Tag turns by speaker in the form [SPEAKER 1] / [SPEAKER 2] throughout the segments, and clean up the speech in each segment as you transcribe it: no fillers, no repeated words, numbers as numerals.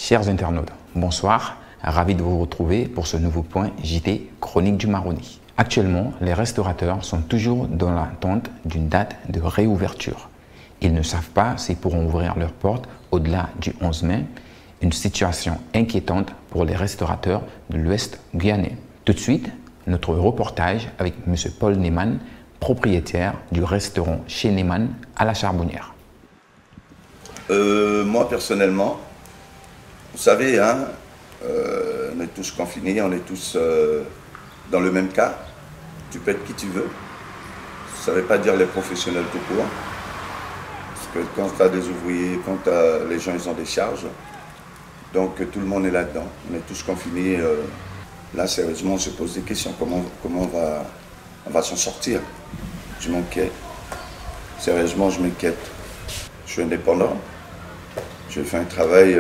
[SPEAKER 1] Chers internautes, bonsoir, ravi de vous retrouver pour ce nouveau point JT Chronique du Maroni. Actuellement, les restaurateurs sont toujours dans l'attente d'une date de réouverture. Ils ne savent pas s'ils pourront ouvrir leurs portes au-delà du 11 mai, une situation inquiétante pour les restaurateurs de l'Ouest guyanais. Tout de suite, notre reportage avec M. Paul Neyman, propriétaire du restaurant chez Neyman à la Charbonnière.
[SPEAKER 2] Moi personnellement, vous savez, hein, on est tous confinés, on est tous dans le même cas. Tu peux être qui tu veux. Ça ne veut pas dire les professionnels tout court. Parce que quand tu as des ouvriers, quand les gens ils ont des charges, donc tout le monde est là-dedans. On est tous confinés. Là, sérieusement, on se pose des questions. Comment on va s'en sortir? Je m'inquiète. Sérieusement, je m'inquiète. Je suis indépendant. Je fais un travail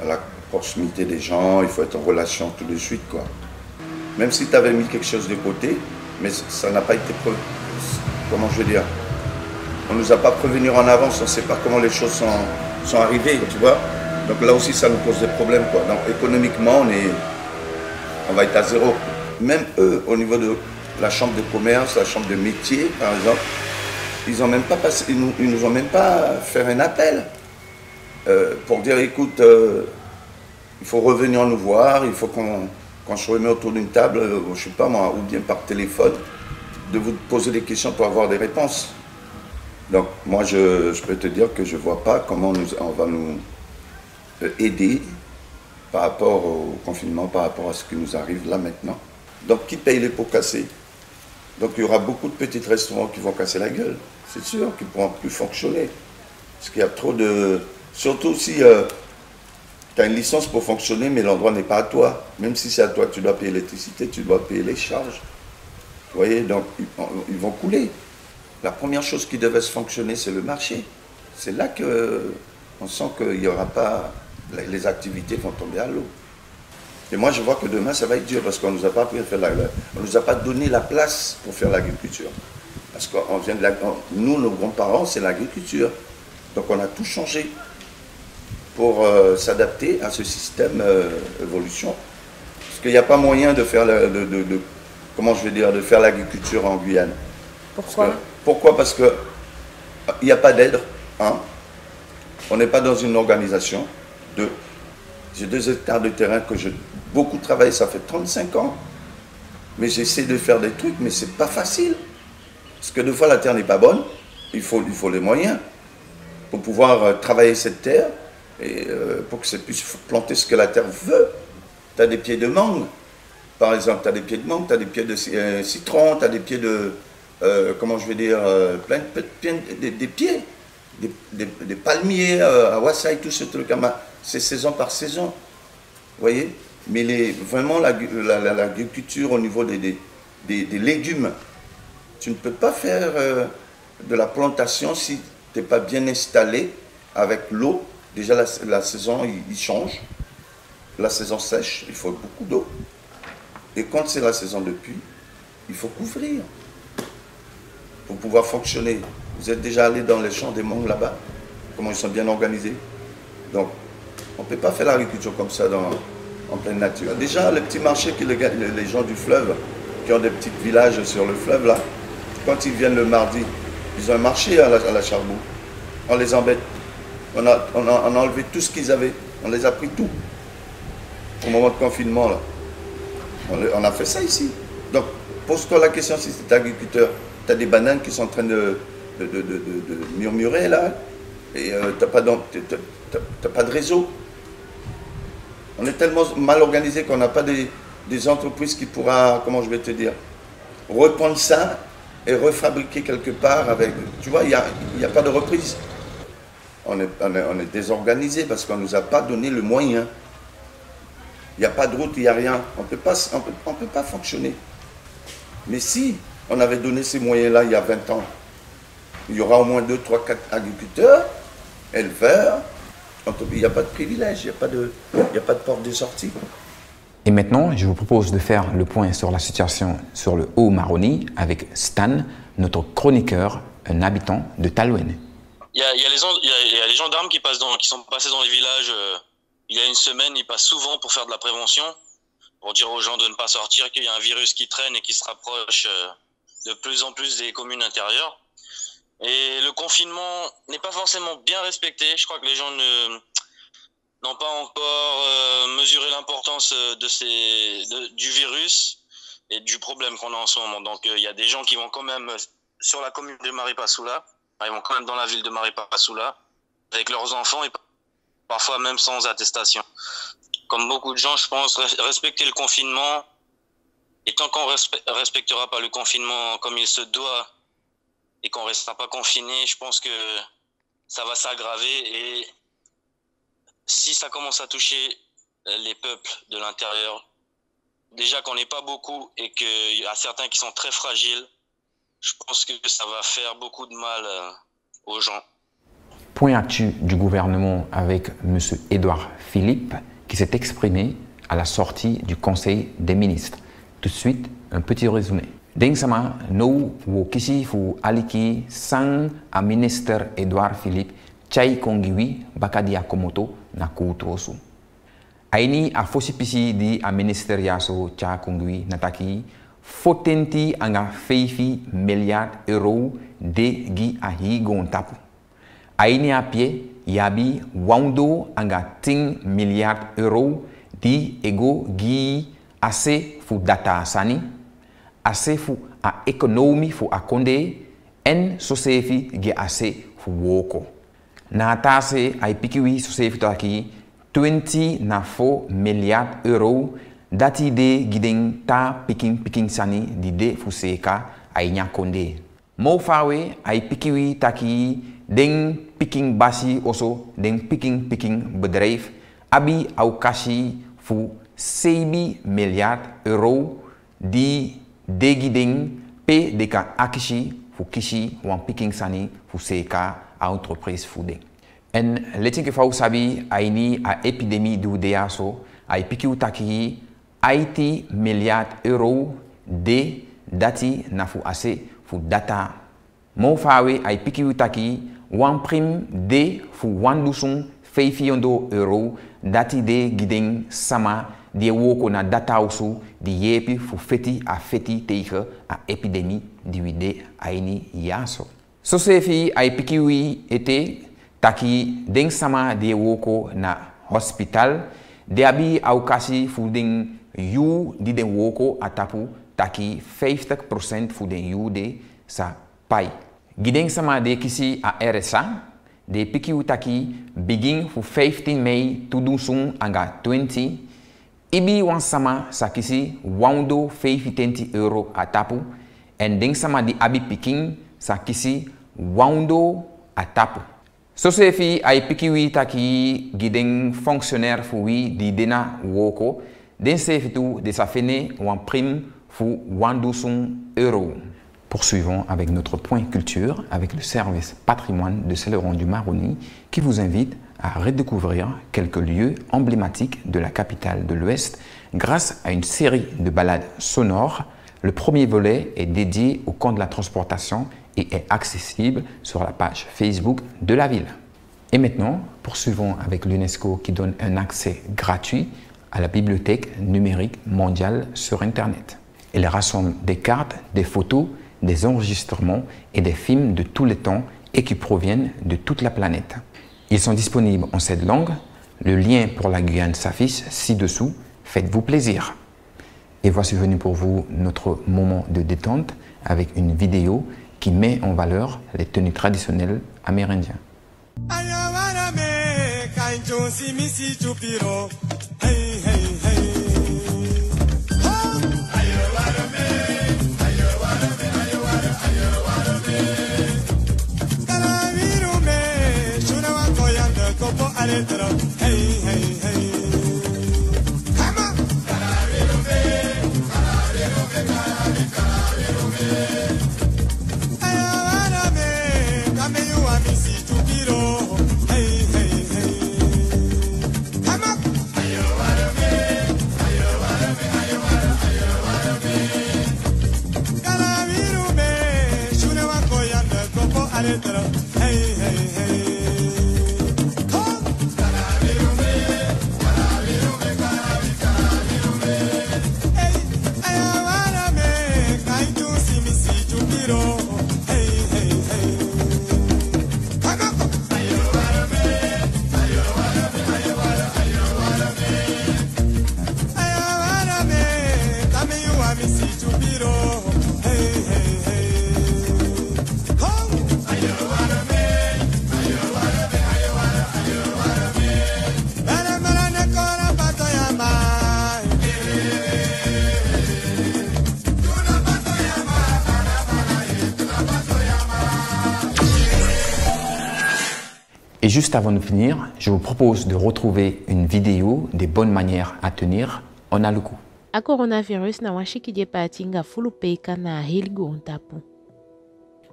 [SPEAKER 2] à la proximité des gens. Il faut être en relation tout de suite, quoi. Même si tu avais mis quelque chose de côté, mais ça n'a pas été comment je veux dire, on ne nous a pas prévenu en avance, on ne sait pas comment les choses sont arrivées, tu vois. Donc là aussi, ça nous pose des problèmes, quoi. Donc économiquement, on va être à zéro. Même eux, au niveau de la chambre de commerce, la chambre de métier, par exemple, ils nous ont même pas fait un appel pour dire, écoute, il faut revenir nous voir, il faut qu'on se remet autour d'une table, je ne sais pas moi, ou bien par téléphone, de vous poser des questions pour avoir des réponses. Donc moi, je peux te dire que je ne vois pas comment on va nous aider par rapport au confinement, par rapport à ce qui nous arrive là maintenant. Donc qui paye les pots cassés? Donc il y aura beaucoup de petits restaurants qui vont casser la gueule, c'est sûr, qui ne pourront plus fonctionner. Parce qu'il y a trop de... Surtout si tu as une licence pour fonctionner, mais l'endroit n'est pas à toi. Même si c'est à toi, tu dois payer l'électricité, tu dois payer les charges. Vous voyez, donc ils vont couler. La première chose qui devait se fonctionner, c'est le marché. C'est là qu'on sent qu'il n'y aura pas... Les activités vont tomber à l'eau. Et moi, je vois que demain, ça va être dur parce qu'on ne nous a pas on nous a pas donné la place pour faire l'agriculture. Parce qu'on vient de nous, nos grands-parents, c'est l'agriculture. Donc on a tout changé pour s'adapter à ce système évolution. Parce qu'il n'y a pas moyen de faire comment je vais dire, de faire l'agriculture en Guyane.
[SPEAKER 3] Pourquoi?
[SPEAKER 2] Pourquoi? Parce qu'il n'y a pas d'aide. Hein? On n'est pas dans une organisation. J'ai 2 hectares de terrain que j'ai beaucoup travaillé, ça fait 35 ans. Mais j'essaie de faire des trucs, mais c'est pas facile. Parce que des fois, la terre n'est pas bonne. Il faut les moyens pour pouvoir travailler cette terre et pour que ça puisse planter ce que la terre veut. Tu as des pieds de mangue, par exemple. Tu as des pieds de mangue, tu as des pieds de citron, tu as des pieds de... comment je vais dire, des pieds, des palmiers, à Wassai, tout ce truc. C'est saison par saison, vous voyez. Mais vraiment, l'agriculture au niveau des légumes, tu ne peux pas faire de la plantation si tu n'es pas bien installé avec l'eau. Déjà, la saison, il change. La saison sèche, il faut beaucoup d'eau. Et quand c'est la saison de pluie, il faut couvrir pour pouvoir fonctionner. Vous êtes déjà allé dans les champs des mangues là-bas, comment ils sont bien organisés. Donc, on ne peut pas faire l'agriculture comme ça en pleine nature. Déjà, les petits marchés que les gens du fleuve, qui ont des petits villages sur le fleuve, là, quand ils viennent le mardi, ils ont un marché à la Charbon. On les embête. On a enlevé tout ce qu'ils avaient. On les a pris tout. Au moment de confinement, là. On a fait ça ici. Donc, pose-toi la question si tu es agriculteur. Tu as des bananes qui sont en train de murmurer, là. Et tu n'as pas de réseau. On est tellement mal organisé qu'on n'a pas des entreprises qui pourra, comment je vais te dire, reprendre ça et refabriquer quelque part avec... Tu vois, il n'y a pas de reprise. On est désorganisé parce qu'on ne nous a pas donné le moyen. Il n'y a pas de route, il n'y a rien. On peut pas fonctionner. Mais si on avait donné ces moyens-là il y a 20 ans, il y aura au moins 2, 3, 4 agriculteurs, éleveurs. Il n'y a pas de privilège, il n'y a pas de porte de sortie.
[SPEAKER 1] Et maintenant, je vous propose de faire le point sur la situation sur le Haut-Maroni avec Stan, notre chroniqueur, un habitant de Talouenne.
[SPEAKER 3] il y a les gendarmes qui sont passés dans les villages il y a une semaine. Ils passent souvent pour faire de la prévention, pour dire aux gens de ne pas sortir, qu'il y a un virus qui traîne et qui se rapproche de plus en plus des communes intérieures. Et le confinement n'est pas forcément bien respecté. Je crois que les gens n'ont pas encore mesuré l'importance du virus et du problème qu'on a en ce moment. Donc il y a des gens qui vont quand même sur la commune de Maripasoula, ils vont quand même dans la ville de Maripasoula avec leurs enfants et parfois même sans attestation. Comme beaucoup de gens, je pense, respecter le confinement, et tant qu'on respectera pas le confinement comme il se doit et qu'on restera pas confiné, je pense que ça va s'aggraver. Et si ça commence à toucher les peuples de l'intérieur, déjà qu'on n'est pas beaucoup et qu'il y a certains qui sont très fragiles, je pense que ça va faire beaucoup de mal aux gens.
[SPEAKER 1] Point actu du gouvernement avec M. Édouard Philippe qui s'est exprimé à la sortie du Conseil des ministres. Tout de suite, un petit résumé. Deng sama no wo kisi fu aliki sang a ministre Édouard Philippe chai kongiwi bakadia komoto na kutrosu. Aini a fosi pisi di a minister yaso cha kongiwi nataki fotenti anga feifi milliard euro de gi a higon tapu. Aini a pie yabi wando anga 10 milliard euro di ego gi ase fu data sani, ase fu a ekonomi fu a konde en sosefi gi ase fu woko. Na tase ai pikiwi sosefi taki 20 na fo milliard euro dati de gideng ta piking sani di de fu seka ai nya konde. Mo fawe ai pikiwi taki deng piking basi oso deng piking bedrijf abi au kashi fu 6 milliard euro di degiding pe deka akishi fu kishi wan piking sani fu seka a entreprise fude. En letin ke fau sabi aini a epidemie du deaso ai pikiu taki 80 milliard euro de dati na fu ase fu data. Mo fawe ai pikiu taki wan prime de fu wan lusung €500 euro dati de giding sama die woko na data usu di yepi fu feti tegen a epidemie di wide aini yaso. So sefi ai pikiwi ete taki ding sama die woko na hospital de abi au kasi fu ding yu di den woko atapu taki 50% fu den yu de sa pai. Gideng sama de kisi a RSA de pikiu taki begin fu 15 Mei tudusung anga 20 ibi wan sama sa kisi wando 50 euro atapu en ding sama di abi piking sa kisi wando atapu. So sefi ai pikiwi taki gideng fonctionnaire fu wi di dena woko den sefi tu de sa fene wan prime fu wandusung euro. Poursuivons avec notre point culture avec le service patrimoine de Céléron du Maroni qui vous invite à redécouvrir quelques lieux emblématiques de la capitale de l'Ouest grâce à une série de balades sonores. Le premier volet est dédié au camp de la transportation et est accessible sur la page Facebook de la ville. Et maintenant, poursuivons avec l'UNESCO qui donne un accès gratuit à la bibliothèque numérique mondiale sur Internet. Elle rassemble des cartes, des photos, des enregistrements et des films de tous les temps et qui proviennent de toute la planète. Ils sont disponibles en 7 langues. Le lien pour la Guyane s'affiche ci-dessous. Faites-vous plaisir. Et voici venu pour vous notre moment de détente avec une vidéo qui met en valeur les tenues traditionnelles amérindiennes.
[SPEAKER 4] Hey, hey, hey. Come on. Hey, hey, hey. Come on.
[SPEAKER 1] Et juste avant de finir, je vous propose de retrouver une vidéo des bonnes manières à tenir en a le coup.
[SPEAKER 5] A coronavirus na washiki je patinga fulu peka na hiligo ontapu.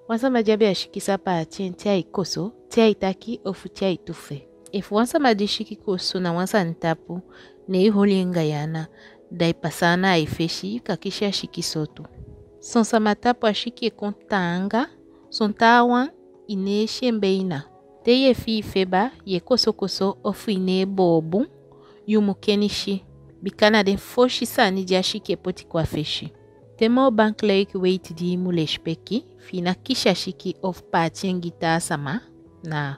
[SPEAKER 5] Wansa majabe ashikisa patien tia ikoso, tia itaki ofu tia itufe. If wansa madishiki koso na wansa ntapu, ne iholinga yana, daipasana aifeshi kakisha shikisotu. Sonsa matapu ashiki kontanga, sontawan ine shembeina. Te ye fi feba ye koso koso ofu ine bobu, yumukenishi. Bikana den foshi sani jashiki poti kwa feshi. Temo bank leik wait di muleshpeki, fina kisha shiki of patien gita sama, na.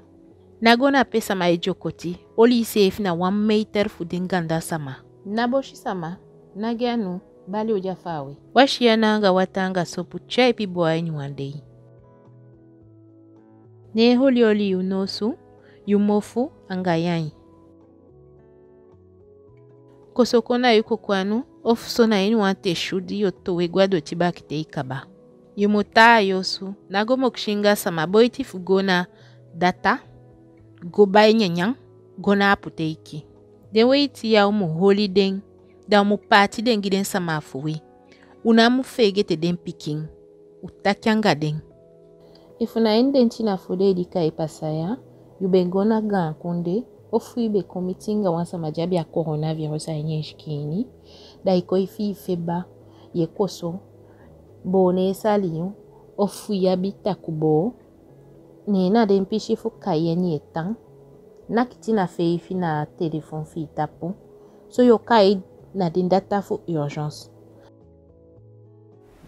[SPEAKER 5] Nagona pesa ma ejokoti, oli safe na 1 meter fudinganda sama. Naboshi sama, nagyanu, bali ujafawe. Washiana anga watanga sopu chai piboa nyuandei. Ne holioli yunosu, yumofu angayanyi. Kosokona yuko kwanu, ofusona inu wante shudi yotowe gwado tibaki te ikaba. Yumota yosu, nagomo kushinga sama boiti fugona data, gobai nyanyang, gona apute iki. Dewe iti ya umu holi den, da umu pati den giden sama afuwe. Unamu fege te den piking, utakyanga den. Ifuna enden china fude edika ipasaya, yubengona gan kunde, ofu ibe komitinga wansa majabi ya coronavirus a yenyeshikini, da iko ifi feba, ye koso, bone saliyo, ofu yabita kubo, nena dempishi fuka yenye etang, nakitina fe ifi na telefon fi tapo, so yokai na dindata fu urgence.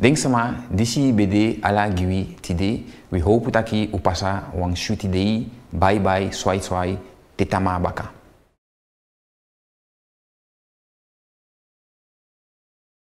[SPEAKER 1] Denk sama, disi bede ala giwi tide, we hope taki upasa wang shuti dei, bye bye, swai swai, tetama baka.